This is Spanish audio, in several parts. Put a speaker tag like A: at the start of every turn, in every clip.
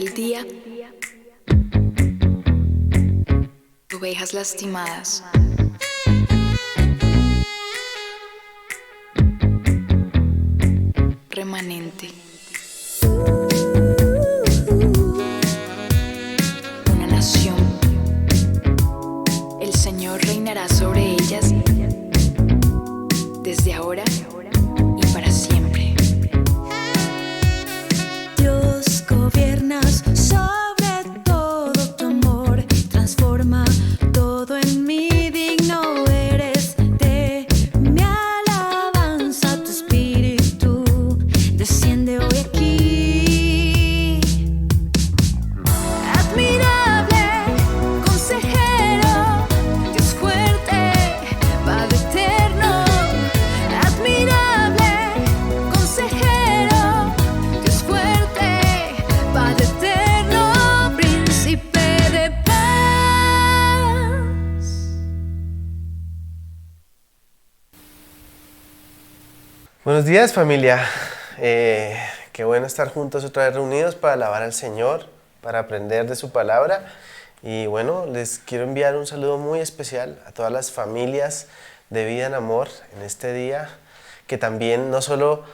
A: aquel día, ovejas lastimadas. Remanente. Una nación. El Señor reinará sobre ellas desde ahora y para siempre.
B: Dios, gobiernas sobre todo, tu amor transforma todo en mí. Digno eres de mi alabanza, tu espíritu desciende hoy aquí. Admirable, consejero, Dios fuerte, Padre eterno. Admirable, consejero, Dios fuerte, Padre eterno, príncipe de paz.
C: Buenos días, familia. Qué bueno estar juntos otra vez reunidos para alabar al Señor, para aprender de su palabra. Y bueno, les quiero enviar un saludo muy especial a todas las familias de Vida en Amor en este día, que también no solo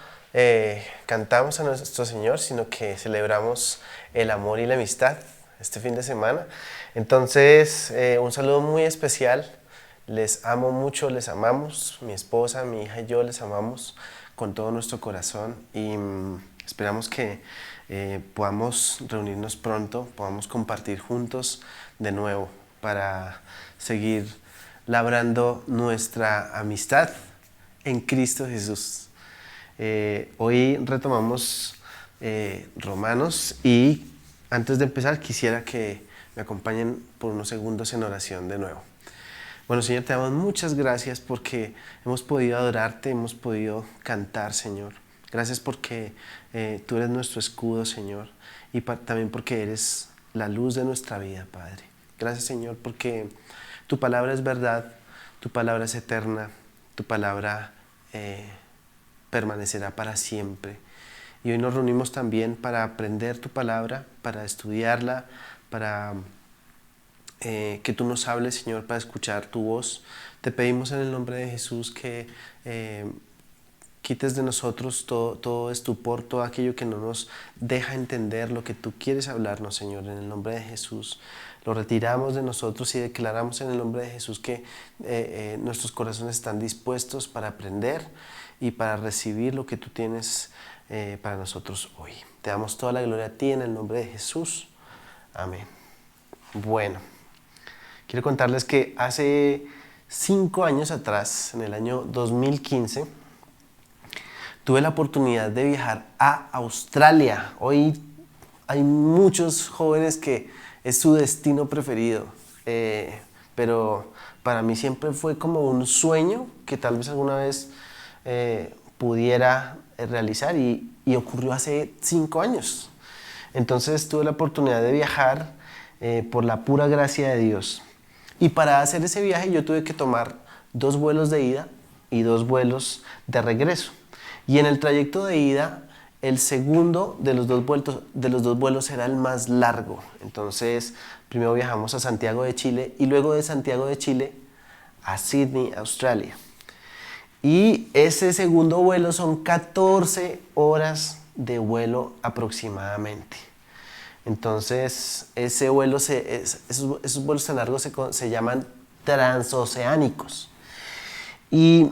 C: cantamos a nuestro Señor, sino que celebramos el amor y la amistad este fin de semana. Entonces, un saludo muy especial. Les amo mucho, les amamos. Mi esposa, mi hija y yo les amamos con todo nuestro corazón y esperamos que podamos reunirnos pronto, podamos compartir juntos de nuevo para seguir labrando nuestra amistad en Cristo Jesús. Hoy retomamos Romanos y antes de empezar quisiera que me acompañen por unos segundos en oración de nuevo. Bueno, Señor, te damos muchas gracias porque hemos podido adorarte, hemos podido cantar, Señor. Gracias porque tú eres nuestro escudo, Señor, y también porque eres la luz de nuestra vida, Padre. Gracias, Señor, porque tu palabra es verdad, tu palabra es eterna, tu palabra permanecerá para siempre. Y hoy nos reunimos también para aprender tu palabra, para estudiarla, para que tú nos hables, Señor, para escuchar tu voz. Te pedimos en el nombre de Jesús que quites de nosotros todo estupor, todo aquello que no nos deja entender lo que tú quieres hablarnos, Señor, en el nombre de Jesús. Lo retiramos de nosotros y declaramos en el nombre de Jesús que nuestros corazones están dispuestos para aprender y para recibir lo que tú tienes para nosotros hoy. Te damos toda la gloria a ti en el nombre de Jesús. Amén. Bueno, quiero contarles que hace 5 años atrás, en el año 2015, tuve la oportunidad de viajar a Australia. Hoy hay muchos jóvenes que es su destino preferido, pero para mí siempre fue como un sueño que tal vez alguna vez pudiera realizar y ocurrió hace 5 años. Entonces tuve la oportunidad de viajar por la pura gracia de Dios. Y para hacer ese viaje yo tuve que tomar 2 vuelos de ida y 2 vuelos de regreso. Y en el trayecto de ida, el segundo de los dos vuelos era el más largo. Entonces, primero viajamos a Santiago de Chile y luego de Santiago de Chile a Sydney, Australia. Y ese segundo vuelo son 14 horas de vuelo aproximadamente. Entonces, esos vuelos tan largos se llaman transoceánicos. Y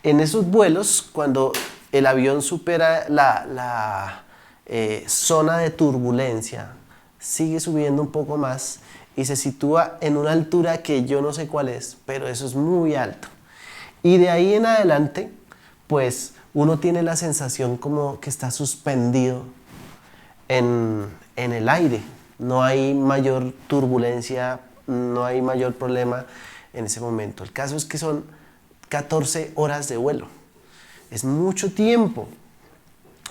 C: en esos vuelos, cuando el avión supera la zona de turbulencia, sigue subiendo un poco más y se sitúa en una altura que yo no sé cuál es, pero eso es muy alto. Y de ahí en adelante, pues uno tiene la sensación como que está suspendido en el aire. No hay mayor turbulencia, no hay mayor problema en ese momento. El caso es que son 14 horas de vuelo. Es mucho tiempo.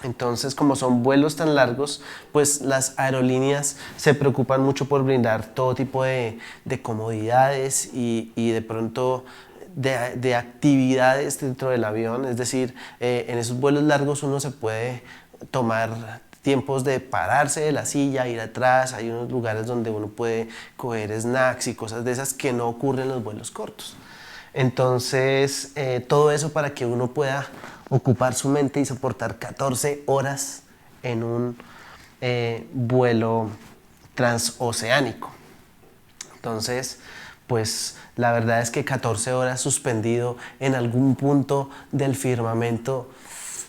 C: Entonces, como son vuelos tan largos, pues las aerolíneas se preocupan mucho por brindar todo tipo de comodidades y de pronto de actividades dentro del avión. Es decir, en esos vuelos largos uno se puede tomar tiempos de pararse de la silla, ir atrás, hay unos lugares donde uno puede coger snacks y cosas de esas que no ocurren en los vuelos cortos. Entonces, todo eso para que uno pueda ocupar su mente y soportar 14 horas en un vuelo transoceánico. Entonces, pues la verdad es que 14 horas suspendido en algún punto del firmamento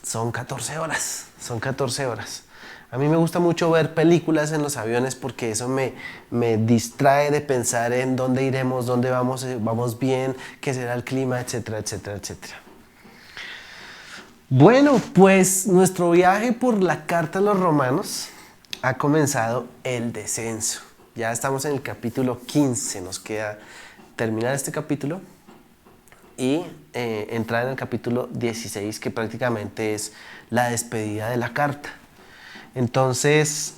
C: son 14 horas, son 14 horas. A mí me gusta mucho ver películas en los aviones porque eso me distrae de pensar en dónde iremos, dónde vamos, vamos bien, qué será el clima, etcétera, etcétera, etcétera. Bueno, pues nuestro viaje por la carta a los Romanos ha comenzado el descenso. Ya estamos en el capítulo 15, nos queda terminar este capítulo y entrar en el capítulo 16, que prácticamente es la despedida de la carta. Entonces,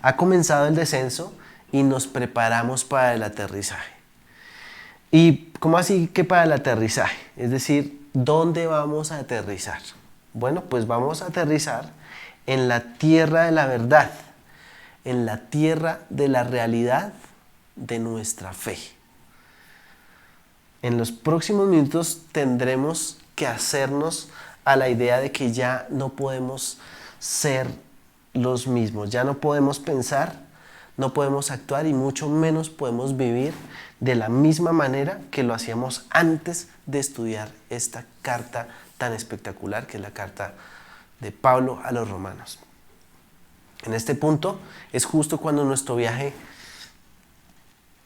C: ha comenzado el descenso y nos preparamos para el aterrizaje. ¿Y cómo así que para el aterrizaje? Es decir, ¿dónde vamos a aterrizar? Bueno, pues vamos a aterrizar en la tierra de la verdad, en la tierra de la realidad de nuestra fe. En los próximos minutos tendremos que hacernos a la idea de que ya no podemos ser los mismos, ya no podemos pensar, no podemos actuar y mucho menos podemos vivir de la misma manera que lo hacíamos antes de estudiar esta carta tan espectacular que es la carta de Pablo a los Romanos. En este punto es justo cuando nuestro viaje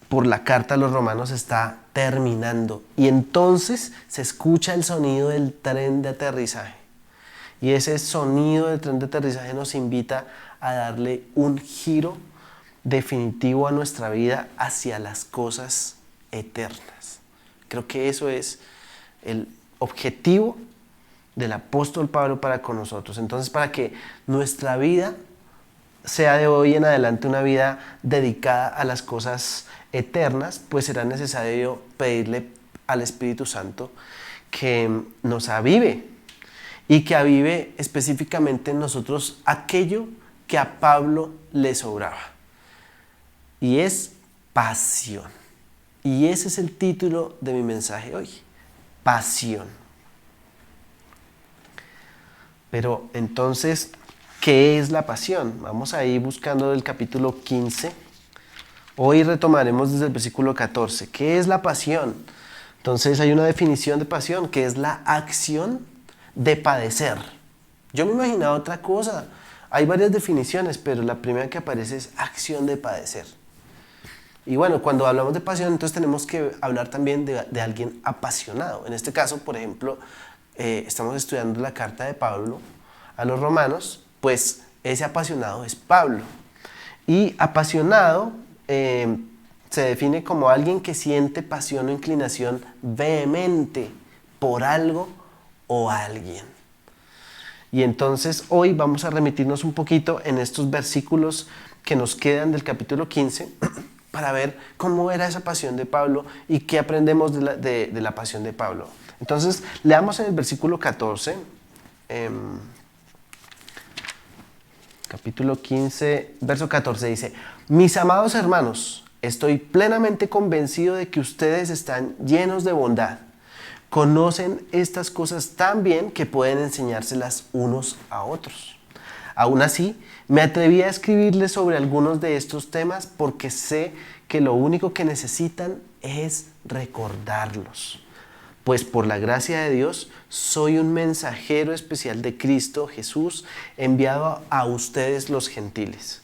C: por la carta a los Romanos está terminando y entonces se escucha el sonido del tren de aterrizaje. Y ese sonido del tren de aterrizaje nos invita a darle un giro definitivo a nuestra vida hacia las cosas eternas. Creo que eso es el objetivo del apóstol Pablo para con nosotros. Entonces, para que nuestra vida sea de hoy en adelante una vida dedicada a las cosas eternas, pues será necesario pedirle al Espíritu Santo que nos avive y que avive específicamente en nosotros aquello que a Pablo le sobraba. Y es pasión. Y ese es el título de mi mensaje hoy. Pasión. Pero entonces, ¿qué es la pasión? Vamos a ir buscando el capítulo 15. Hoy retomaremos desde el versículo 14. ¿Qué es la pasión? Entonces hay una definición de pasión que es la acción de padecer. Yo me imaginaba otra cosa. Hay varias definiciones, pero la primera que aparece es acción de padecer. Y bueno, cuando hablamos de pasión, entonces tenemos que hablar también de alguien apasionado. En este caso, por ejemplo, estamos estudiando la carta de Pablo a los Romanos, pues ese apasionado es Pablo. Y apasionado se define como alguien que siente pasión o inclinación vehemente por algo o alguien. Y entonces hoy vamos a remitirnos un poquito en estos versículos que nos quedan del capítulo 15 para ver cómo era esa pasión de Pablo y qué aprendemos de la pasión de Pablo. Entonces leamos en el versículo 14, capítulo 15, verso 14 dice: mis amados hermanos, estoy plenamente convencido de que ustedes están llenos de bondad. Conocen estas cosas tan bien que pueden enseñárselas unos a otros. Aún así, me atreví a escribirles sobre algunos de estos temas porque sé que lo único que necesitan es recordarlos. Pues por la gracia de Dios, soy un mensajero especial de Cristo Jesús, enviado a ustedes los gentiles.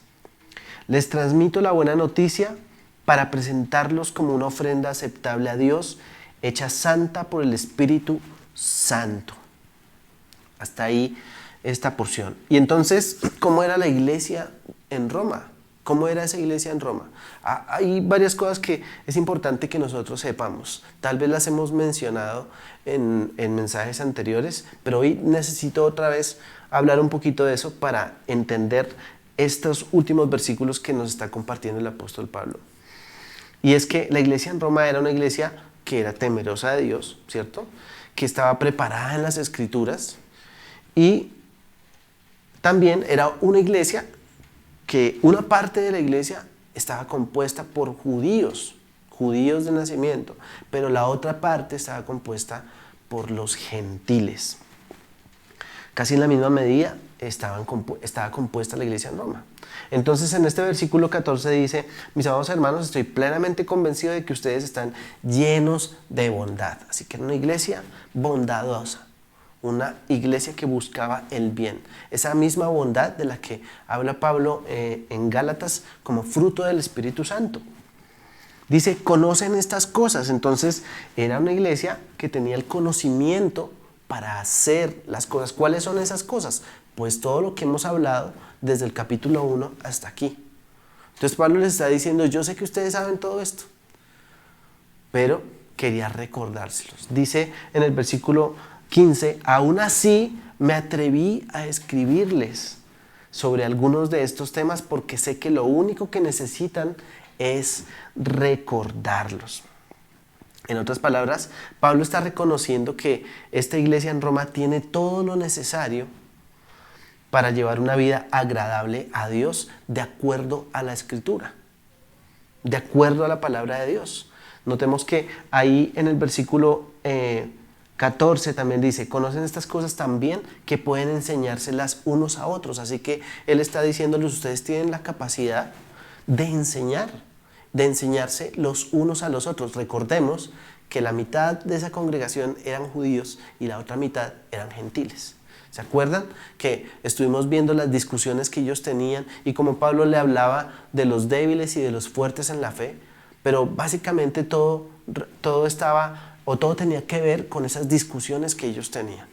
C: Les transmito la buena noticia para presentarlos como una ofrenda aceptable a Dios, hecha santa por el Espíritu Santo. Hasta ahí esta porción. Y entonces, ¿cómo era la iglesia en Roma? ¿Cómo era esa iglesia en Roma? Hay varias cosas que es importante que nosotros sepamos. Tal vez las hemos mencionado en mensajes anteriores, pero hoy necesito otra vez hablar un poquito de eso para entender estos últimos versículos que nos está compartiendo el apóstol Pablo. Y es que la iglesia en Roma era una iglesia que era temerosa de Dios, ¿cierto? Que estaba preparada en las Escrituras y también era una iglesia que una parte de la iglesia estaba compuesta por judíos de nacimiento, pero la otra parte estaba compuesta por los gentiles. Casi en la misma medida estaba compuesta la iglesia en Roma. Entonces en este versículo 14 dice: mis amados hermanos, estoy plenamente convencido de que ustedes están llenos de bondad. Así que era una iglesia bondadosa, una iglesia que buscaba el bien. Esa misma bondad de la que habla Pablo en Gálatas como fruto del Espíritu Santo. Dice, conocen estas cosas. Entonces era una iglesia que tenía el conocimiento para hacer las cosas. ¿Cuáles son esas cosas? Pues todo lo que hemos hablado desde el capítulo 1 hasta aquí. Entonces Pablo les está diciendo, yo sé que ustedes saben todo esto, pero quería recordárselos. Dice en el versículo 15, aún así me atreví a escribirles sobre algunos de estos temas porque sé que lo único que necesitan es recordarlos. En otras palabras, Pablo está reconociendo que esta iglesia en Roma tiene todo lo necesario para llevar una vida agradable a Dios de acuerdo a la Escritura, de acuerdo a la palabra de Dios. Notemos que ahí en el versículo 14 también dice, conocen estas cosas también que pueden enseñárselas unos a otros. Así que él está diciéndoles, ustedes tienen la capacidad de enseñarse los unos a los otros. Recordemos que la mitad de esa congregación eran judíos y la otra mitad eran gentiles. ¿Se acuerdan? Que estuvimos viendo las discusiones que ellos tenían y como Pablo le hablaba de los débiles y de los fuertes en la fe, pero básicamente todo tenía que ver con esas discusiones que ellos tenían.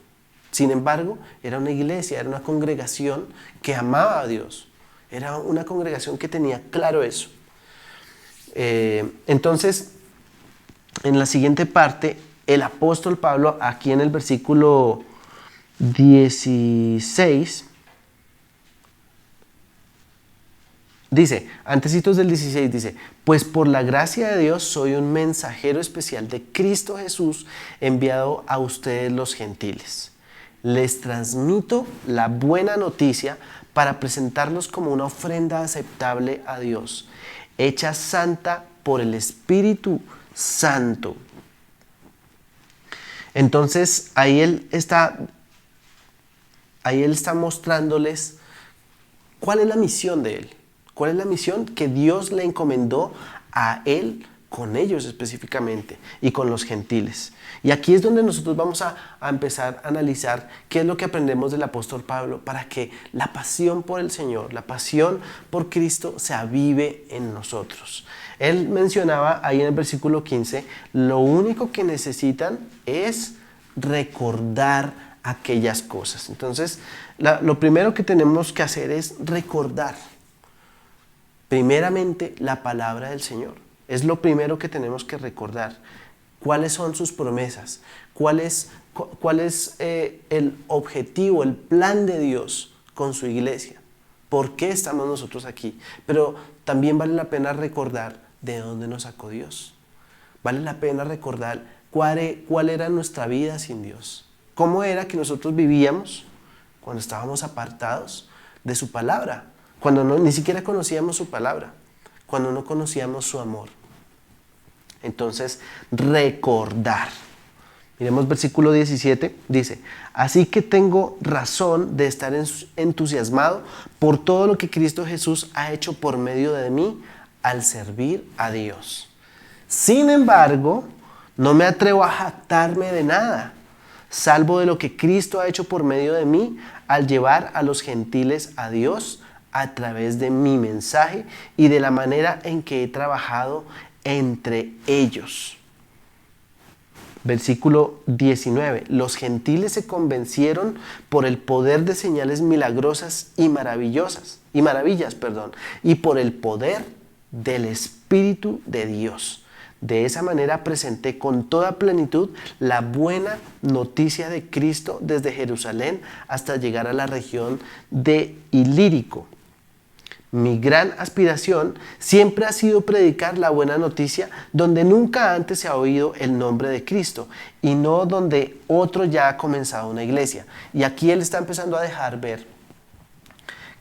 C: Sin embargo, era una iglesia, era una congregación que amaba a Dios, era una congregación que tenía claro eso. Entonces, en la siguiente parte, el apóstol Pablo, aquí en el versículo 16, dice, antecitos del 16, dice, pues por la gracia de Dios soy un mensajero especial de Cristo Jesús enviado a ustedes los gentiles. Les transmito la buena noticia para presentarlos como una ofrenda aceptable a Dios, hecha santa por el Espíritu Santo. Entonces ahí él está mostrándoles cuál es la misión de él, cuál es la misión que Dios le encomendó a él con ellos específicamente y con los gentiles. Y aquí es donde nosotros vamos a empezar a analizar qué es lo que aprendemos del apóstol Pablo para que la pasión por el Señor, la pasión por Cristo se avive en nosotros. Él mencionaba ahí en el versículo 15, lo único que necesitan es recordar aquellas cosas. Entonces, lo primero que tenemos que hacer es recordar primeramente la palabra del Señor. Es lo primero que tenemos que recordar. ¿Cuáles son sus promesas? ¿Cuál es el objetivo, el plan de Dios con su iglesia? ¿Por qué estamos nosotros aquí? Pero también vale la pena recordar de dónde nos sacó Dios. Vale la pena recordar cuál era nuestra vida sin Dios. ¿Cómo era que nosotros vivíamos cuando estábamos apartados de su palabra? Cuando ni siquiera conocíamos su palabra, cuando no conocíamos su amor. Entonces, recordar. Miremos versículo 17, dice, así que tengo razón de estar entusiasmado por todo lo que Cristo Jesús ha hecho por medio de mí al servir a Dios. Sin embargo, no me atrevo a jactarme de nada, salvo de lo que Cristo ha hecho por medio de mí al llevar a los gentiles a Dios a través de mi mensaje y de la manera en que he trabajado entre ellos. Versículo 19. Los gentiles se convencieron por el poder de señales milagrosas y maravillas, y por el poder del Espíritu de Dios. De esa manera presenté con toda plenitud la buena noticia de Cristo desde Jerusalén hasta llegar a la región de Ilírico. Mi gran aspiración siempre ha sido predicar la buena noticia donde nunca antes se ha oído el nombre de Cristo y no donde otro ya ha comenzado una iglesia. Y aquí él está empezando a dejar ver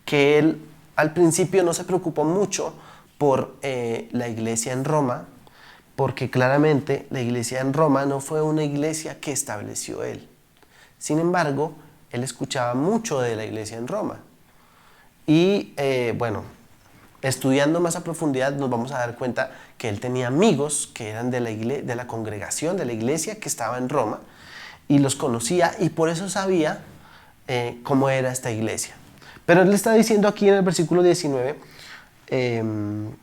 C: que él al principio no se preocupó mucho por la iglesia en Roma, porque claramente la iglesia en Roma no fue una iglesia que estableció él. Sin embargo, él escuchaba mucho de la iglesia en Roma. Y bueno, estudiando más a profundidad nos vamos a dar cuenta que él tenía amigos que eran de la congregación, de la iglesia que estaba en Roma, y los conocía y por eso sabía cómo era esta iglesia. Pero él está diciendo aquí en el versículo 19, en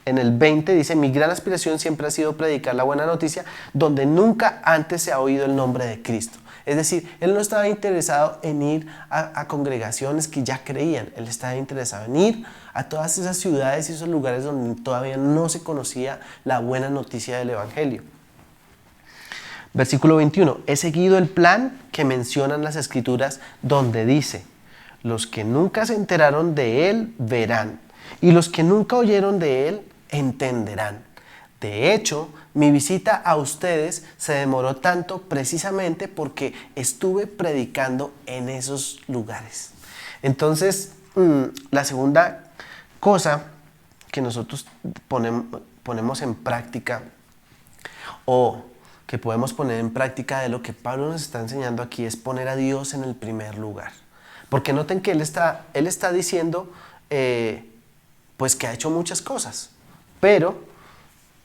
C: el 20 dice: mi gran aspiración siempre ha sido predicar la buena noticia donde nunca antes se ha oído el nombre de Cristo. Es decir, él no estaba interesado en ir a congregaciones que ya creían, él estaba interesado en ir a todas esas ciudades y esos lugares donde todavía no se conocía la buena noticia del Evangelio. Versículo 21, he seguido el plan que mencionan las Escrituras donde dice: los que nunca se enteraron de él verán, y los que nunca oyeron de él entenderán. De hecho, mi visita a ustedes se demoró tanto precisamente porque estuve predicando en esos lugares. Entonces, la segunda cosa que nosotros ponemos en práctica, o que podemos poner en práctica de lo que Pablo nos está enseñando aquí, es poner a Dios en el primer lugar. Porque noten que él está diciendo pues que ha hecho muchas cosas, pero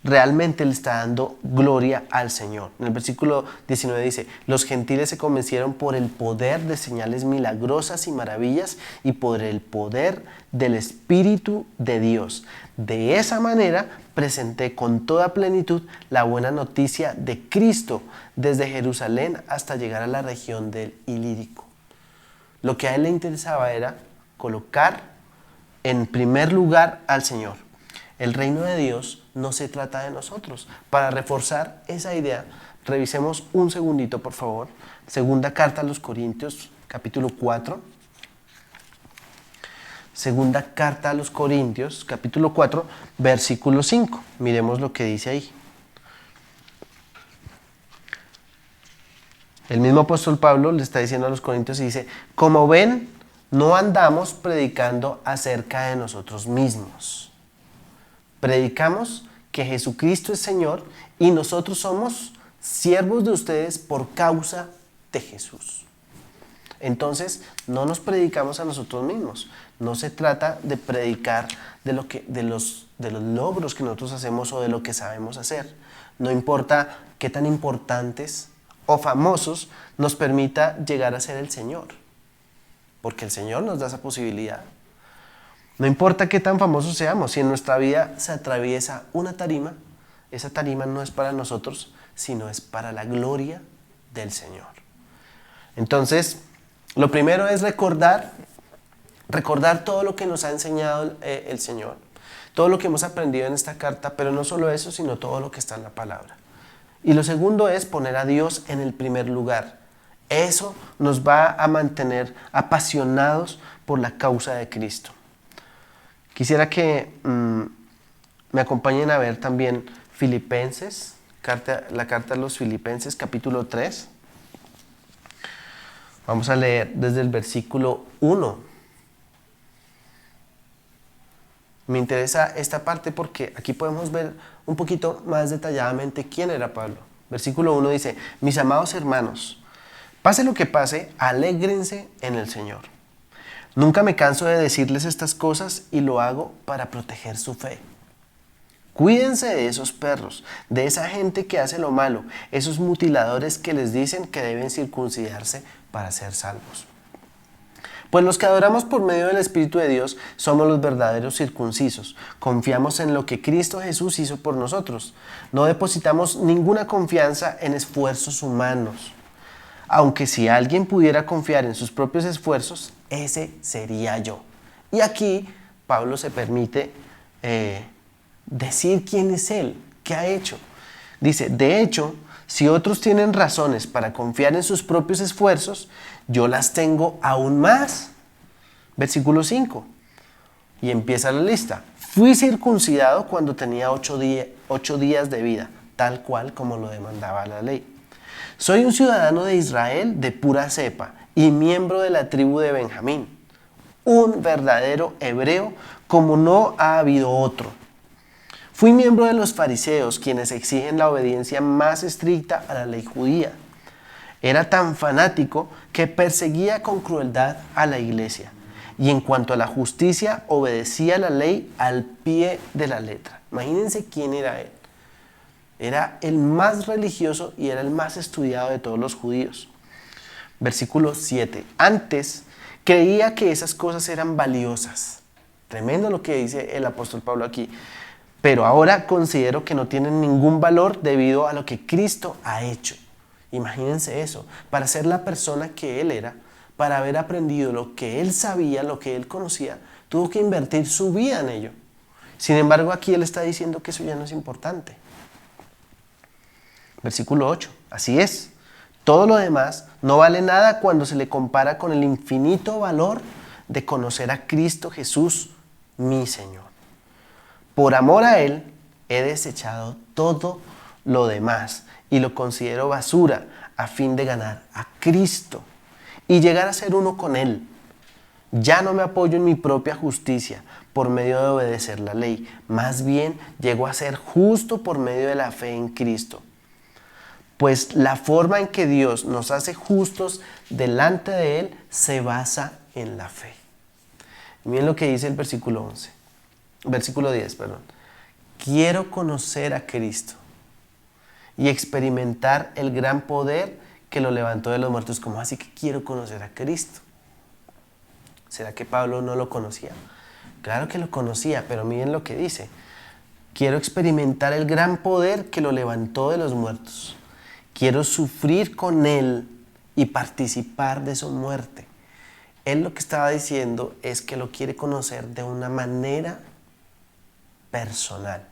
C: realmente le está dando gloria al Señor. En el versículo 19 dice: los gentiles se convencieron por el poder de señales milagrosas y maravillas y por el poder del Espíritu de Dios. De esa manera presenté con toda plenitud la buena noticia de Cristo desde Jerusalén hasta llegar a la región del Ilírico. Lo que a él le interesaba era colocar en primer lugar al Señor. El reino de Dios no se trata de nosotros. Para reforzar esa idea, revisemos un segundito, por favor. Segunda carta a los Corintios, capítulo 4. Segunda carta a los Corintios, capítulo 4, versículo 5. Miremos lo que dice ahí. El mismo apóstol Pablo le está diciendo a los Corintios y dice: como ven, no andamos predicando acerca de nosotros mismos. Predicamos que Jesucristo es Señor y nosotros somos siervos de ustedes por causa de Jesús. Entonces, no nos predicamos a nosotros mismos. No se trata de predicar de los logros que nosotros hacemos o de lo que sabemos hacer. No importa qué tan importantes o famosos nos permita llegar a ser el Señor, porque el Señor nos da esa posibilidad. No importa qué tan famosos seamos, si en nuestra vida se atraviesa una tarima, esa tarima no es para nosotros, sino es para la gloria del Señor. Entonces, lo primero es recordar todo lo que nos ha enseñado el Señor, todo lo que hemos aprendido en esta carta, pero no solo eso, sino todo lo que está en la palabra. Y lo segundo es poner a Dios en el primer lugar. Eso nos va a mantener apasionados por la causa de Cristo. Quisiera que me acompañen a ver también Filipenses, la carta a los Filipenses, capítulo 3. Vamos a leer desde el versículo 1. Me interesa esta parte porque aquí podemos ver un poquito más detalladamente quién era Pablo. Versículo 1 dice: mis amados hermanos, pase lo que pase, alégrense en el Señor. Nunca me canso de decirles estas cosas y lo hago para proteger su fe. Cuídense de esos perros, de esa gente que hace lo malo, esos mutiladores que les dicen que deben circuncidarse para ser salvos. Pues los que adoramos por medio del Espíritu de Dios somos los verdaderos circuncisos. Confiamos en lo que Cristo Jesús hizo por nosotros. No depositamos ninguna confianza en esfuerzos humanos. Aunque si alguien pudiera confiar en sus propios esfuerzos, ese sería yo. Y aquí Pablo se permite decir quién es él, qué ha hecho. Dice: de hecho, si otros tienen razones para confiar en sus propios esfuerzos, yo las tengo aún más. Versículo 5. Y empieza la lista. Fui circuncidado cuando tenía 8 días de vida, tal cual como lo demandaba la ley. Soy un ciudadano de Israel de pura cepa y miembro de la tribu de Benjamín. un verdadero hebreo como no ha habido otro. Fui miembro de los fariseos, quienes exigen la obediencia más estricta a la ley judía. Era tan fanático que perseguía con crueldad a la iglesia. Y en cuanto a la justicia, obedecía la ley al pie de la letra. Imagínense quién era él. Era el más religioso y era el más estudiado de todos los judíos. Versículo 7. Antes creía que esas cosas eran valiosas. Tremendo lo que dice el apóstol Pablo aquí. Pero ahora considero que no tienen ningún valor debido a lo que Cristo ha hecho. Imagínense eso. Para ser la persona que él era, para haber aprendido lo que él sabía, lo que él conocía, tuvo que invertir su vida en ello. Sin embargo, aquí él está diciendo que eso ya no es importante. Versículo 8. Así es. Todo lo demás no vale nada cuando se le compara con el infinito valor de conocer a Cristo Jesús, mi Señor. Por amor a Él, he desechado todo lo demás y lo considero basura a fin de ganar a Cristo y llegar a ser uno con Él. Ya no me apoyo en mi propia justicia por medio de obedecer la ley, más bien llego a ser justo por medio de la fe en Cristo. Pues la forma en que Dios nos hace justos delante de Él se basa en la fe. Miren lo que dice el versículo 10. Quiero conocer a Cristo y experimentar el gran poder que lo levantó de los muertos. ¿Cómo así que quiero conocer a Cristo? ¿Será que Pablo no lo conocía? Claro que lo conocía, pero miren lo que dice. Quiero experimentar el gran poder que lo levantó de los muertos. Quiero sufrir con Él y participar de su muerte. Él lo que estaba diciendo es que lo quiere conocer de una manera personal,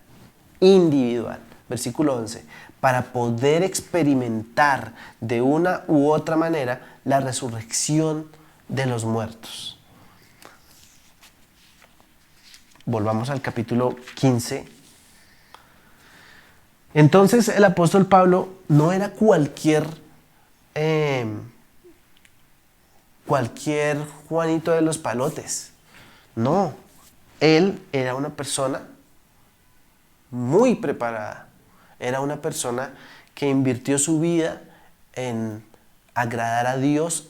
C: individual. Versículo 11. Para poder experimentar de una u otra manera la resurrección de los muertos. Volvamos al capítulo 15. Entonces el apóstol Pablo no era cualquier Juanito de los Palotes. No, él era una persona muy preparada. Era una persona que invirtió su vida en agradar a Dios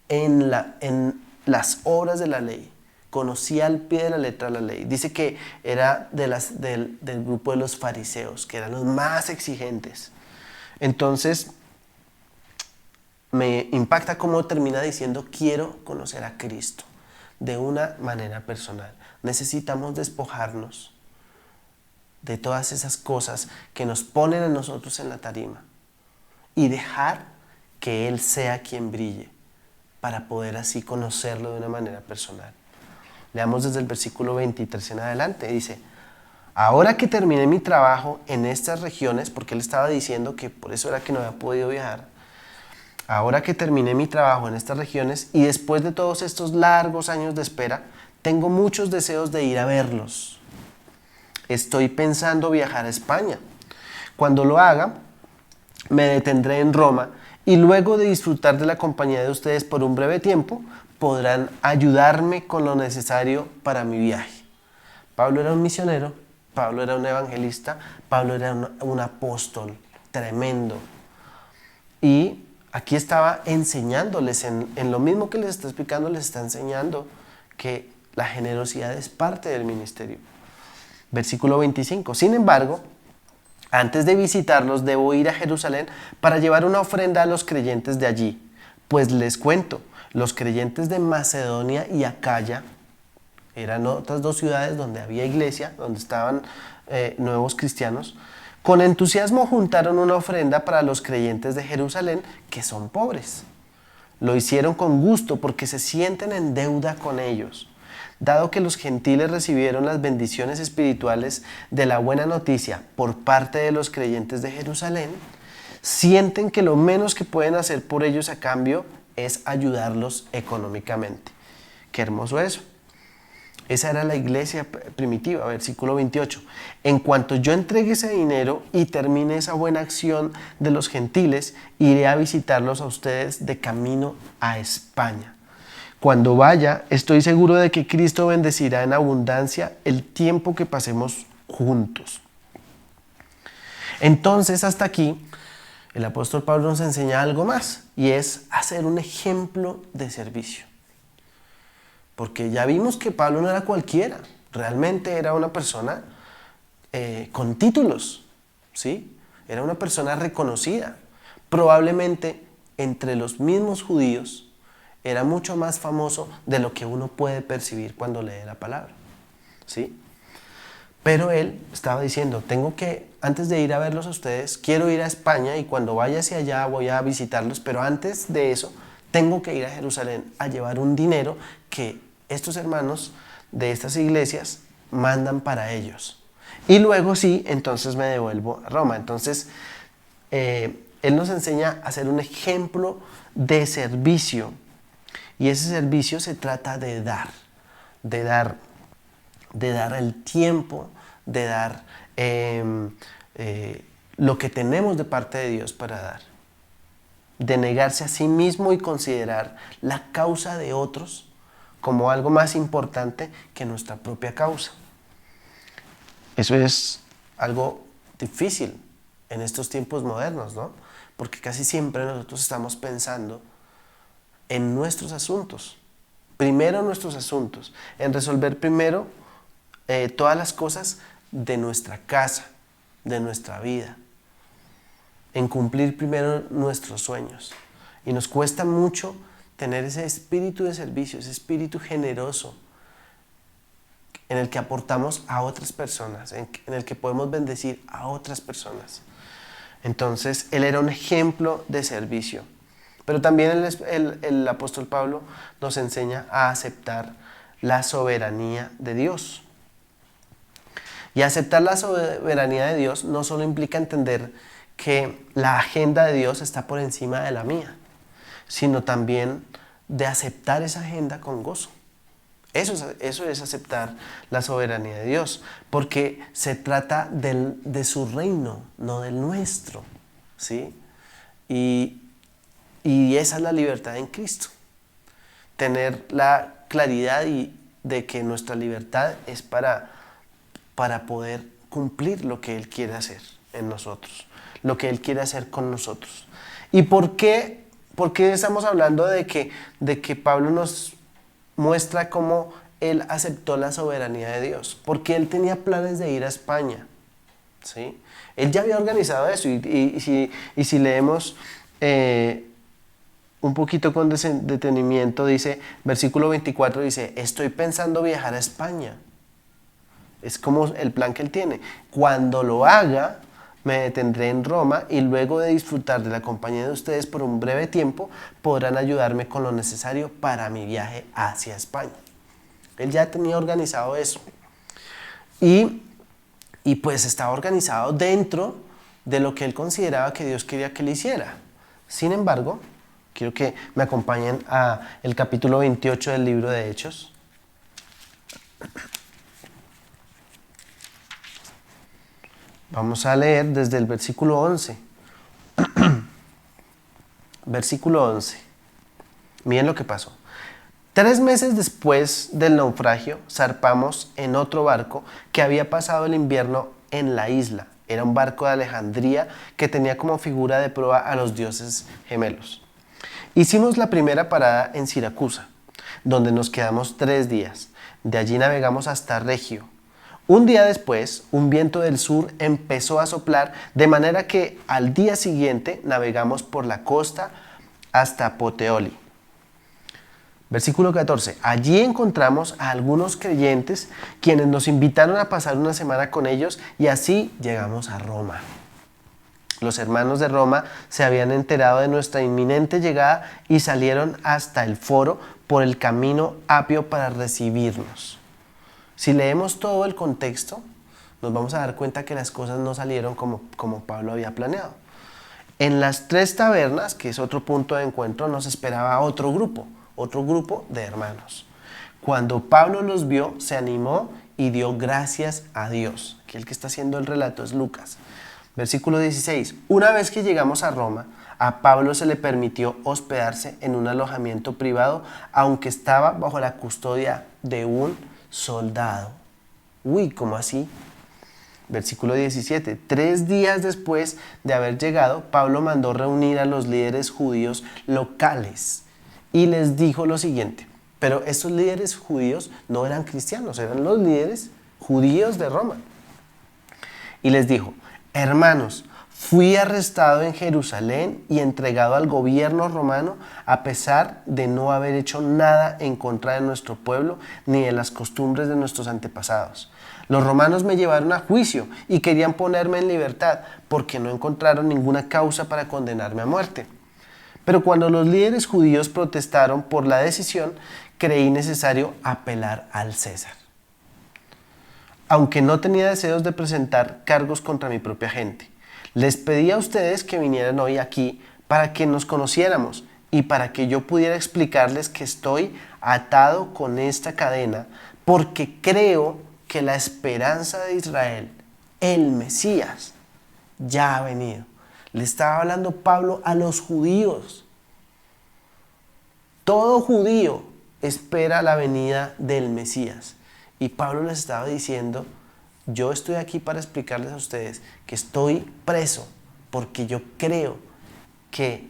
C: en las obras de la ley. Conocía al pie de la letra la ley. Dice que era del grupo de los fariseos, que eran los más exigentes. Entonces, me impacta cómo termina diciendo, quiero conocer a Cristo de una manera personal. Necesitamos despojarnos de todas esas cosas que nos ponen a nosotros en la tarima y dejar que Él sea quien brille para poder así conocerlo de una manera personal. Leamos desde el versículo 23 en adelante. Dice, ahora que terminé mi trabajo en estas regiones, porque él estaba diciendo que por eso era que no había podido viajar, ahora que terminé mi trabajo en estas regiones y después de todos estos largos años de espera, tengo muchos deseos de ir a verlos. Estoy pensando viajar a España. Cuando lo haga, me detendré en Roma y luego de disfrutar de la compañía de ustedes por un breve tiempo, podrán ayudarme con lo necesario para mi viaje. Pablo era un misionero, Pablo era un evangelista, Pablo era un apóstol tremendo. Y aquí estaba enseñándoles, en lo mismo que les está explicando, les está enseñando que la generosidad es parte del ministerio. Versículo 25. Sin embargo, antes de visitarlos debo ir a Jerusalén para llevar una ofrenda a los creyentes de allí. Pues les cuento, los creyentes de Macedonia y Acaya eran otras dos ciudades donde había iglesia, donde estaban nuevos cristianos. Con entusiasmo juntaron una ofrenda para los creyentes de Jerusalén que son pobres. Lo hicieron con gusto porque se sienten en deuda con ellos. Dado que los gentiles recibieron las bendiciones espirituales de la buena noticia por parte de los creyentes de Jerusalén, sienten que lo menos que pueden hacer por ellos a cambio es ayudarlos económicamente. Qué hermoso eso. Esa era la iglesia primitiva, versículo 28. En cuanto yo entregue ese dinero y termine esa buena acción de los gentiles, iré a visitarlos a ustedes de camino a España. Cuando vaya, estoy seguro de que Cristo bendecirá en abundancia el tiempo que pasemos juntos. Entonces, hasta aquí, el apóstol Pablo nos enseña algo más, y es hacer un ejemplo de servicio. Porque ya vimos que Pablo no era cualquiera, realmente era una persona con títulos, ¿sí? Era una persona reconocida. Probablemente entre los mismos judíos era mucho más famoso de lo que uno puede percibir cuando lee la palabra, ¿sí? Pero él estaba diciendo, antes de ir a verlos a ustedes, quiero ir a España y cuando vaya hacia allá voy a visitarlos, pero antes de eso tengo que ir a Jerusalén a llevar un dinero que estos hermanos de estas iglesias mandan para ellos. Y luego sí, entonces me devuelvo a Roma. Entonces, él nos enseña a hacer un ejemplo de servicio. Y ese servicio se trata de dar el tiempo, de dar lo que tenemos de parte de Dios para dar. De negarse a sí mismo y considerar la causa de otros como algo más importante que nuestra propia causa. Eso es algo difícil en estos tiempos modernos, ¿no? Porque casi siempre nosotros estamos pensando en nuestros asuntos. Primero nuestros asuntos, en resolver primero todas las cosas de nuestra casa, de nuestra vida, en cumplir primero nuestros sueños. Y nos cuesta mucho tener ese espíritu de servicio, ese espíritu generoso en el que aportamos a otras personas, en el que podemos bendecir a otras personas. Entonces, él era un ejemplo de servicio. Pero también el apóstol Pablo nos enseña a aceptar la soberanía de Dios. Y aceptar la soberanía de Dios no solo implica entender que la agenda de Dios está por encima de la mía, sino también de aceptar esa agenda con gozo. Eso es aceptar la soberanía de Dios, porque se trata de su reino, no del nuestro, ¿sí? Y esa es la libertad en Cristo. Tener la claridad de que nuestra libertad es para poder cumplir lo que Él quiere hacer en nosotros, lo que Él quiere hacer con nosotros. ¿Y por qué estamos hablando de que Pablo nos muestra cómo él aceptó la soberanía de Dios? Porque él tenía planes de ir a España, ¿sí? Él ya había organizado eso y si leemos un poquito con detenimiento, dice, versículo 24 dice, estoy pensando viajar a España. Es como el plan que él tiene. Cuando lo haga, me detendré en Roma y luego de disfrutar de la compañía de ustedes por un breve tiempo, podrán ayudarme con lo necesario para mi viaje hacia España. Él ya tenía organizado eso. Y pues estaba organizado dentro de lo que él consideraba que Dios quería que él hiciera. Sin embargo, quiero que me acompañen al capítulo 28 del libro de Hechos. Vamos a leer desde el versículo 11. Versículo 11. Miren lo que pasó. 3 meses después del naufragio, zarpamos en otro barco que había pasado el invierno en la isla. Era un barco de Alejandría que tenía como figura de prueba a los dioses gemelos. Hicimos la primera parada en Siracusa, donde nos quedamos 3 días. De allí navegamos hasta Regio. Un día después, un viento del sur empezó a soplar, de manera que al día siguiente navegamos por la costa hasta Puteoli. Versículo 14. Allí encontramos a algunos creyentes quienes nos invitaron a pasar una semana con ellos y así llegamos a Roma. Los hermanos de Roma se habían enterado de nuestra inminente llegada y salieron hasta el foro por el camino Apio para recibirnos. Si leemos todo el contexto, nos vamos a dar cuenta que las cosas no salieron como Pablo había planeado. En las 3 tabernas, que es otro punto de encuentro, nos esperaba otro grupo de hermanos. Cuando Pablo los vio, se animó y dio gracias a Dios. Aquí el que está haciendo el relato es Lucas. Versículo 16. Una vez que llegamos a Roma, a Pablo se le permitió hospedarse en un alojamiento privado, aunque estaba bajo la custodia de un soldado. Uy, ¿cómo así? Versículo 17. 3 días después de haber llegado, Pablo mandó reunir a los líderes judíos locales y les dijo lo siguiente. Pero estos líderes judíos no eran cristianos, eran los líderes judíos de Roma. Y les dijo: hermanos, fui arrestado en Jerusalén y entregado al gobierno romano a pesar de no haber hecho nada en contra de nuestro pueblo ni de las costumbres de nuestros antepasados. Los romanos me llevaron a juicio y querían ponerme en libertad porque no encontraron ninguna causa para condenarme a muerte. Pero cuando los líderes judíos protestaron por la decisión, creí necesario apelar al César. Aunque no tenía deseos de presentar cargos contra mi propia gente, les pedí a ustedes que vinieran hoy aquí para que nos conociéramos y para que yo pudiera explicarles que estoy atado con esta cadena porque creo que la esperanza de Israel, el Mesías, ya ha venido. Le estaba hablando Pablo a los judíos. Todo judío espera la venida del Mesías. Y Pablo les estaba diciendo: yo estoy aquí para explicarles a ustedes que estoy preso porque yo creo que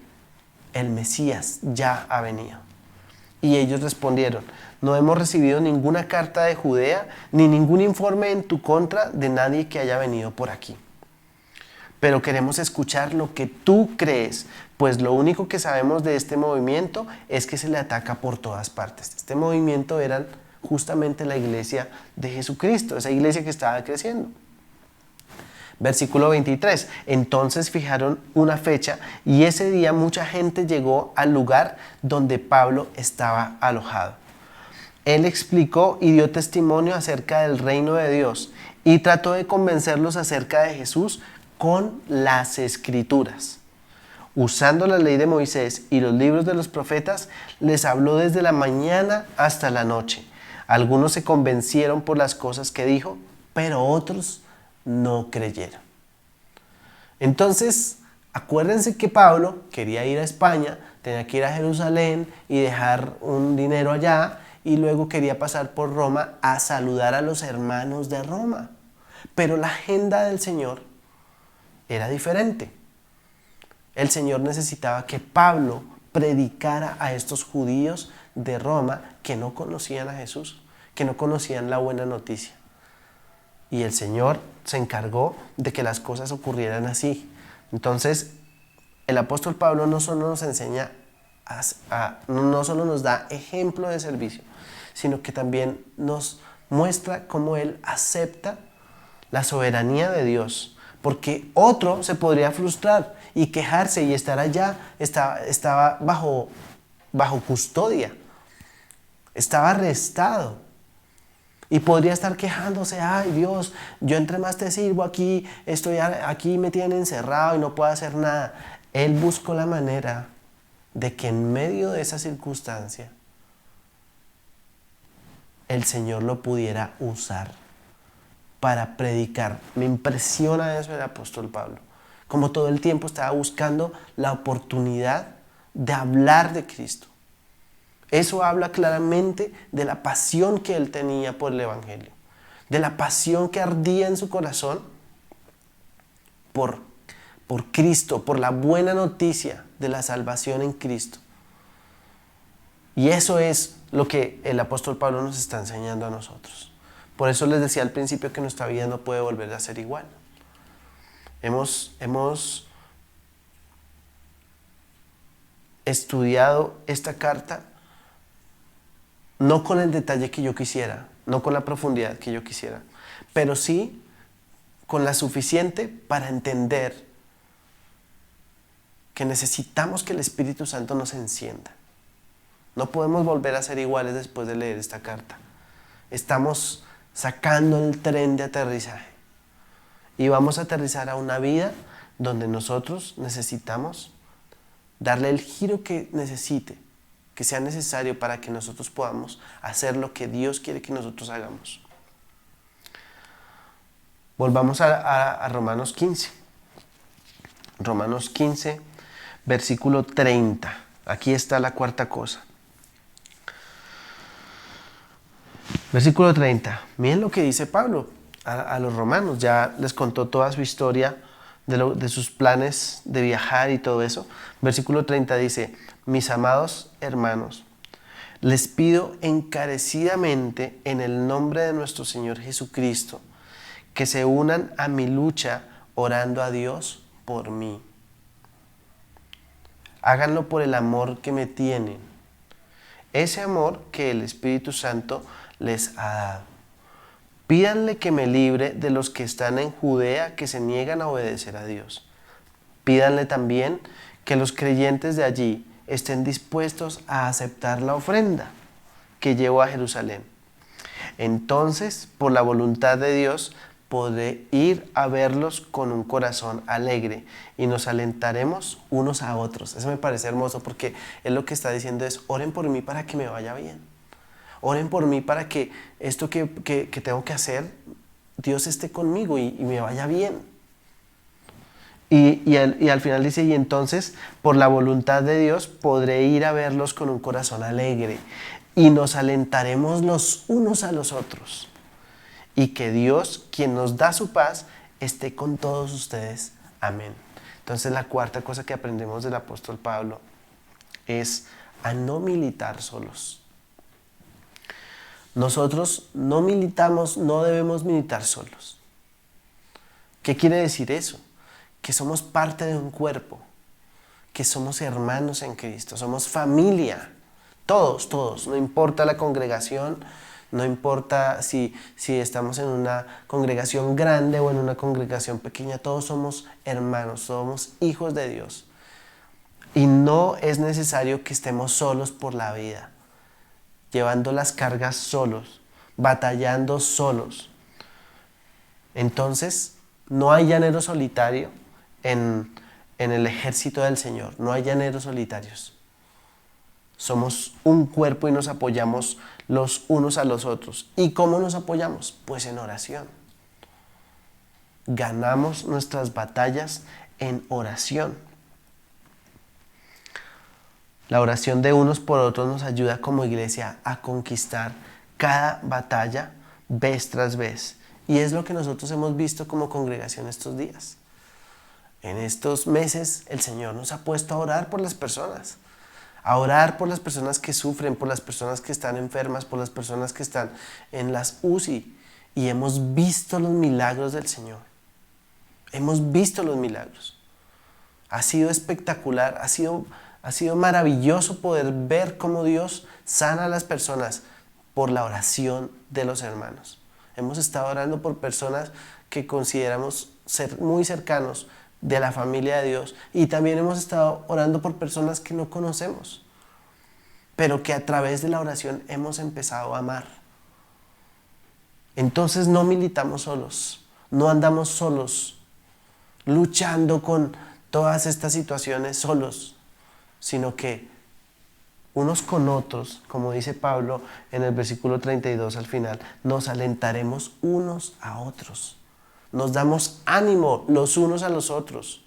C: el Mesías ya ha venido. Y ellos respondieron: no hemos recibido ninguna carta de Judea ni ningún informe en tu contra de nadie que haya venido por aquí. Pero queremos escuchar lo que tú crees, pues lo único que sabemos de este movimiento es que se le ataca por todas partes. Este movimiento era justamente la iglesia de Jesucristo, esa iglesia que estaba creciendo. Versículo 23. Entonces fijaron una fecha y ese día mucha gente llegó al lugar donde Pablo estaba alojado. Él explicó y dio testimonio acerca del reino de Dios y trató de convencerlos acerca de Jesús con las Escrituras. Usando la ley de Moisés y los libros de los profetas, les habló desde la mañana hasta la noche. Algunos se convencieron por las cosas que dijo, pero otros no creyeron. Entonces, acuérdense que Pablo quería ir a España, tenía que ir a Jerusalén y dejar un dinero allá, y luego quería pasar por Roma a saludar a los hermanos de Roma. Pero la agenda del Señor era diferente. El Señor necesitaba que Pablo predicara a estos judíos de Roma que no conocían a Jesús, que no conocían la buena noticia. Y el Señor se encargó de que las cosas ocurrieran así. Entonces, el apóstol Pablo no solo nos enseña, no solo nos da ejemplo de servicio, sino que también nos muestra cómo él acepta la soberanía de Dios. Porque otro se podría frustrar y quejarse y estar allá, estaba bajo custodia, estaba arrestado. Y podría estar quejándose: ay Dios, yo entre más te sirvo aquí, aquí me tienen encerrado y no puedo hacer nada. Él buscó la manera de que en medio de esa circunstancia el Señor lo pudiera usar para predicar. Me impresiona eso del apóstol Pablo, como todo el tiempo estaba buscando la oportunidad de hablar de Cristo. Eso habla claramente de la pasión que él tenía por el Evangelio, de la pasión que ardía en su corazón por Cristo, por la buena noticia de la salvación en Cristo. Y eso es lo que el apóstol Pablo nos está enseñando a nosotros. Por eso les decía al principio que nuestra vida no puede volver a ser igual. Hemos estudiado esta carta no con el detalle que yo quisiera, no con la profundidad que yo quisiera, pero sí con la suficiente para entender que necesitamos que el Espíritu Santo nos encienda. No podemos volver a ser iguales después de leer esta carta. Estamos sacando el tren de aterrizaje y vamos a aterrizar a una vida donde nosotros necesitamos darle el giro que necesite, que sea necesario para que nosotros podamos hacer lo que Dios quiere que nosotros hagamos. Volvamos a Romanos 15. Romanos 15, versículo 30. Aquí está la cuarta cosa. Versículo 30. Miren lo que dice Pablo a los romanos. Ya les contó toda su historia de sus planes de viajar y todo eso. Versículo 30 dice: mis amados hermanos, les pido encarecidamente en el nombre de nuestro Señor Jesucristo que se unan a mi lucha orando a Dios por mí. Háganlo por el amor que me tienen, ese amor que el Espíritu Santo les ha dado. Pídanle que me libre de los que están en Judea que se niegan a obedecer a Dios. Pídanle también que los creyentes de allí estén dispuestos a aceptar la ofrenda que llevo a Jerusalén. Entonces, por la voluntad de Dios, podré ir a verlos con un corazón alegre y nos alentaremos unos a otros. Eso me parece hermoso porque él lo que está diciendo es: oren por mí para que me vaya bien. Oren por mí para que esto que tengo que hacer, Dios esté conmigo y me vaya bien. Y al final dice: y entonces, por la voluntad de Dios, podré ir a verlos con un corazón alegre y nos alentaremos los unos a los otros. Y que Dios, quien nos da su paz, esté con todos ustedes. Amén. Entonces, la cuarta cosa que aprendemos del apóstol Pablo es a no militar solos. Nosotros no militamos, no debemos militar solos. ¿Qué quiere decir eso? Que somos parte de un cuerpo, que somos hermanos en Cristo, somos familia, todos, no importa la congregación, no importa si estamos en una congregación grande o en una congregación pequeña, todos somos hermanos, somos hijos de Dios. Y no es necesario que estemos solos por la vida, llevando las cargas solos, batallando solos. Entonces, no hay llanero solitario en el ejército del Señor, no hay llaneros solitarios. Somos un cuerpo y nos apoyamos los unos a los otros. ¿Y cómo nos apoyamos? Pues en oración. Ganamos nuestras batallas en oración. La oración de unos por otros nos ayuda como iglesia a conquistar cada batalla vez tras vez. Y es lo que nosotros hemos visto como congregación estos días. En estos meses el Señor nos ha puesto a orar por las personas. A orar por las personas que sufren, por las personas que están enfermas, por las personas que están en las UCI. Y hemos visto los milagros del Señor. Hemos visto los milagros. Ha sido espectacular, ha sido maravilloso poder ver cómo Dios sana a las personas por la oración de los hermanos. Hemos estado orando por personas que consideramos ser muy cercanos de la familia de Dios, y también hemos estado orando por personas que no conocemos, pero que a través de la oración hemos empezado a amar. Entonces no militamos solos, no andamos solos, luchando con todas estas situaciones solos, sino que unos con otros, como dice Pablo en el versículo 32 al final, nos alentaremos unos a otros. Nos damos ánimo los unos a los otros.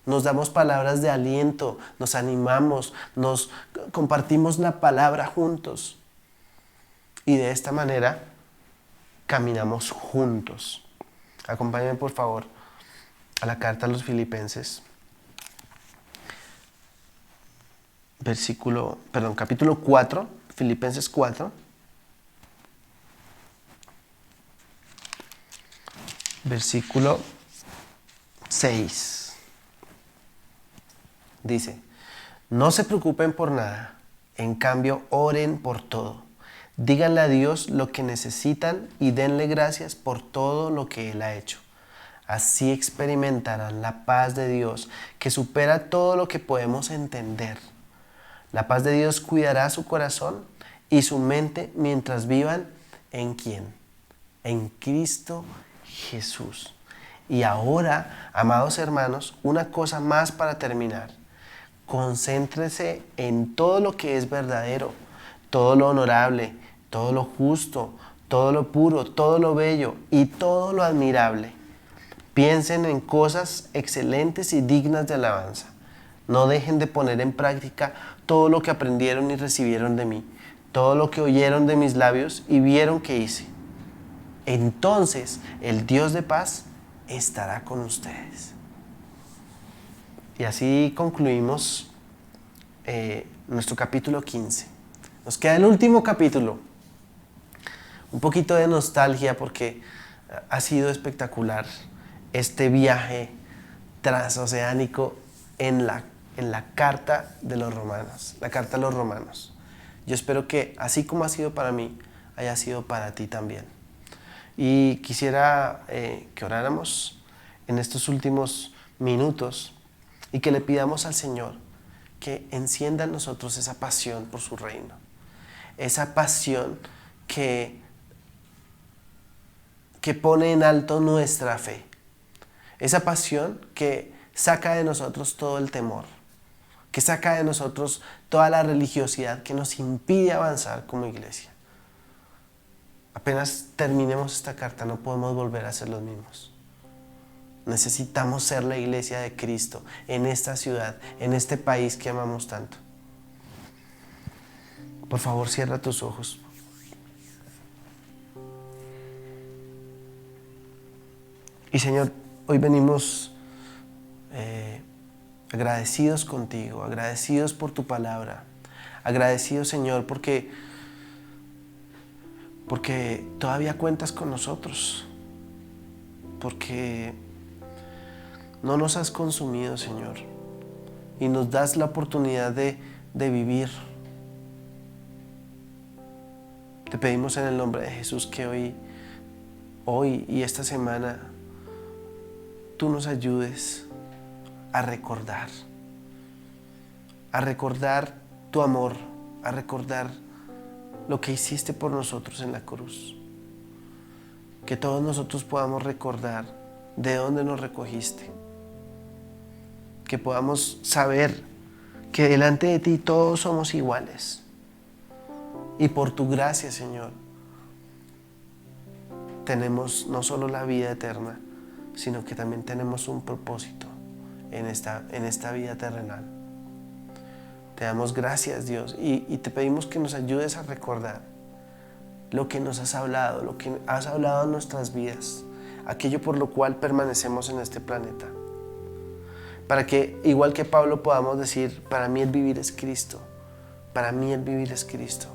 C: Nos damos palabras de aliento, nos animamos, nos compartimos la palabra juntos. Y de esta manera caminamos juntos. Acompáñenme por favor a la carta a los Filipenses. Capítulo 4, Filipenses 4. Versículo 6. Dice: no se preocupen por nada, en cambio oren por todo. Díganle a Dios lo que necesitan y denle gracias por todo lo que Él ha hecho. Así experimentarán la paz de Dios, que supera todo lo que podemos entender. La paz de Dios cuidará su corazón y su mente mientras vivan ¿en quién? En Cristo Jesús. Y ahora, amados hermanos, una cosa más para terminar. Concéntrese en todo lo que es verdadero, todo lo honorable, todo lo justo, todo lo puro, todo lo bello y todo lo admirable. Piensen en cosas excelentes y dignas de alabanza. No dejen de poner en práctica todo lo que aprendieron y recibieron de mí, todo lo que oyeron de mis labios y vieron que hice. Entonces el Dios de paz estará con ustedes. Y así concluimos nuestro capítulo 15. Nos queda el último capítulo. Un poquito de nostalgia porque ha sido espectacular este viaje transoceánico en la carta de los romanos, la carta a los romanos. Yo espero que así como ha sido para mí, haya sido para ti también. Y quisiera que oráramos en estos últimos minutos y que le pidamos al Señor que encienda en nosotros esa pasión por su reino, esa pasión que pone en alto nuestra fe, esa pasión que saca de nosotros todo el temor, que saca de nosotros toda la religiosidad que nos impide avanzar como iglesia. Apenas terminemos esta carta no podemos volver a ser los mismos. Necesitamos ser la iglesia de Cristo en esta ciudad, en este país que amamos tanto. Por favor, cierra tus ojos. Y Señor, hoy venimos agradecidos contigo, agradecidos por tu palabra, agradecidos, Señor, porque todavía cuentas con nosotros, porque no nos has consumido, Señor, y nos das la oportunidad de vivir. Te pedimos en el nombre de Jesús que hoy y esta semana tú nos ayudes a recordar tu amor, a recordar lo que hiciste por nosotros en la cruz. Que todos nosotros podamos recordar de dónde nos recogiste. Que podamos saber que delante de ti todos somos iguales. Y por tu gracia, Señor, tenemos no solo la vida eterna, sino que también tenemos un propósito en esta vida terrenal. Te damos gracias, Dios, y te pedimos que nos ayudes a recordar lo que nos has hablado, lo que has hablado en nuestras vidas, aquello por lo cual permanecemos en este planeta. Para que, igual que Pablo, podamos decir, para mí el vivir es Cristo, para mí el vivir es Cristo.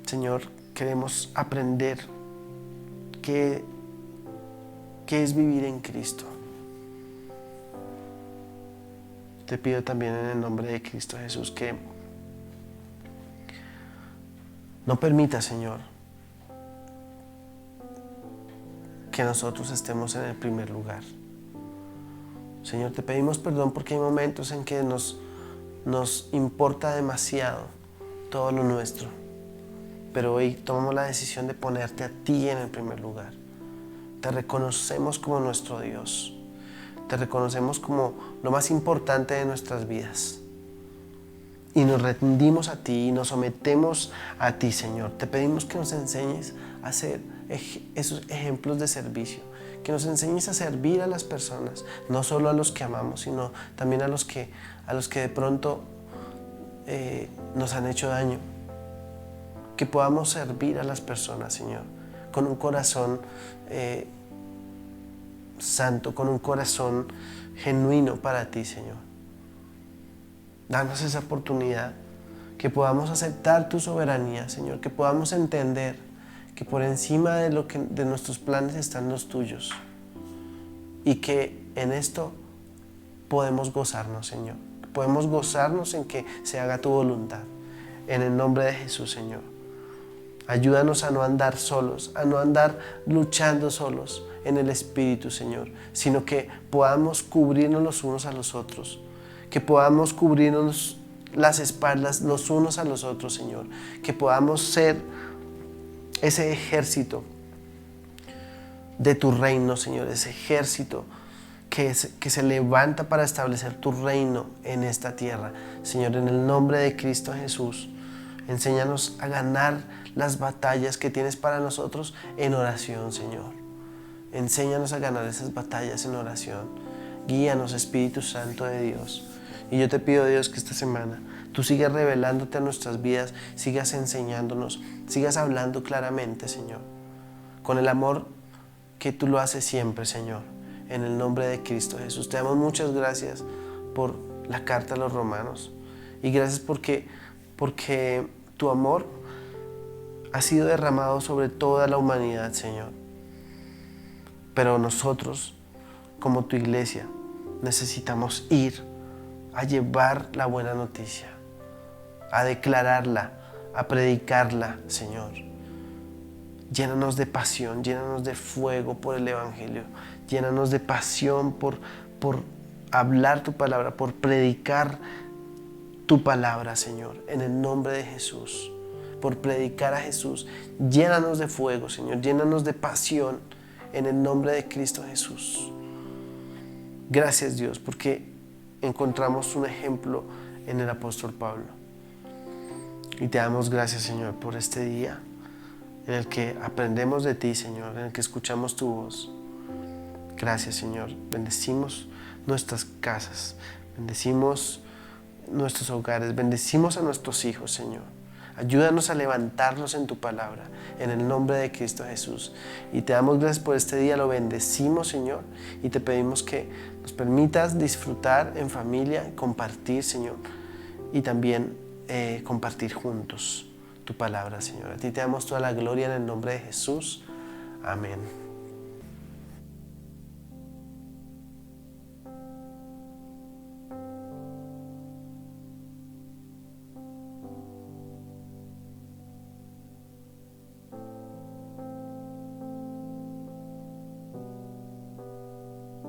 C: Señor, queremos aprender qué es vivir en Cristo. Te pido también en el nombre de Cristo Jesús que no permita, Señor, que nosotros estemos en el primer lugar. Señor, te pedimos perdón porque hay momentos en que nos importa demasiado todo lo nuestro, pero hoy tomamos la decisión de ponerte a ti en el primer lugar. Te reconocemos como nuestro Dios. Te reconocemos como lo más importante de nuestras vidas. Y nos rendimos a ti y nos sometemos a ti, Señor. Te pedimos que nos enseñes a hacer esos ejemplos de servicio. Que nos enseñes a servir a las personas. No solo a los que amamos, sino también a los que de pronto nos han hecho daño. Que podamos servir a las personas, Señor, con un corazón santo, con un corazón genuino para ti, Señor. Danos esa oportunidad, que podamos aceptar tu soberanía, Señor, que podamos entender que por encima de nuestros planes están los tuyos y que en esto podemos gozarnos, Señor. Podemos gozarnos en que se haga tu voluntad. En el nombre de Jesús, Señor. Ayúdanos a no andar solos, a no andar luchando solos en el Espíritu, Señor, sino que podamos cubrirnos los unos a los otros, que podamos cubrirnos las espaldas los unos a los otros, Señor, que podamos ser ese ejército de tu reino, Señor, ese ejército que se levanta para establecer tu reino en esta tierra. Señor, en el nombre de Cristo Jesús, enséñanos a ganar las batallas que tienes para nosotros en oración, Señor. Enséñanos a ganar esas batallas en oración. Guíanos, Espíritu Santo de Dios. Y yo te pido, Dios, que esta semana tú sigas revelándote a nuestras vidas, sigas enseñándonos, sigas hablando claramente, Señor, con el amor que tú lo haces siempre, Señor, en el nombre de Cristo Jesús. Te damos muchas gracias por la carta a los romanos y gracias porque tu amor ha sido derramado sobre toda la humanidad, Señor. Pero nosotros, como tu iglesia, necesitamos ir a llevar la buena noticia, a declararla, a predicarla, Señor. Llénanos de pasión, llénanos de fuego por el Evangelio, llénanos de pasión por hablar tu palabra, por predicar tu palabra, Señor, en el nombre de Jesús, por predicar a Jesús. Llénanos de fuego, Señor, llénanos de pasión en el nombre de Cristo Jesús. Gracias, Dios, porque encontramos un ejemplo en el apóstol Pablo. Y te damos gracias, Señor, por este día en el que aprendemos de ti, Señor, en el que escuchamos tu voz. Gracias, Señor. Bendecimos nuestras casas, bendecimos nuestros hogares, bendecimos a nuestros hijos, Señor. Ayúdanos a levantarnos en tu palabra, en el nombre de Cristo Jesús. Y te damos gracias por este día, lo bendecimos, Señor, y te pedimos que nos permitas disfrutar en familia, compartir, Señor, y también compartir juntos tu palabra, Señor. A ti te damos toda la gloria en el nombre de Jesús. Amén.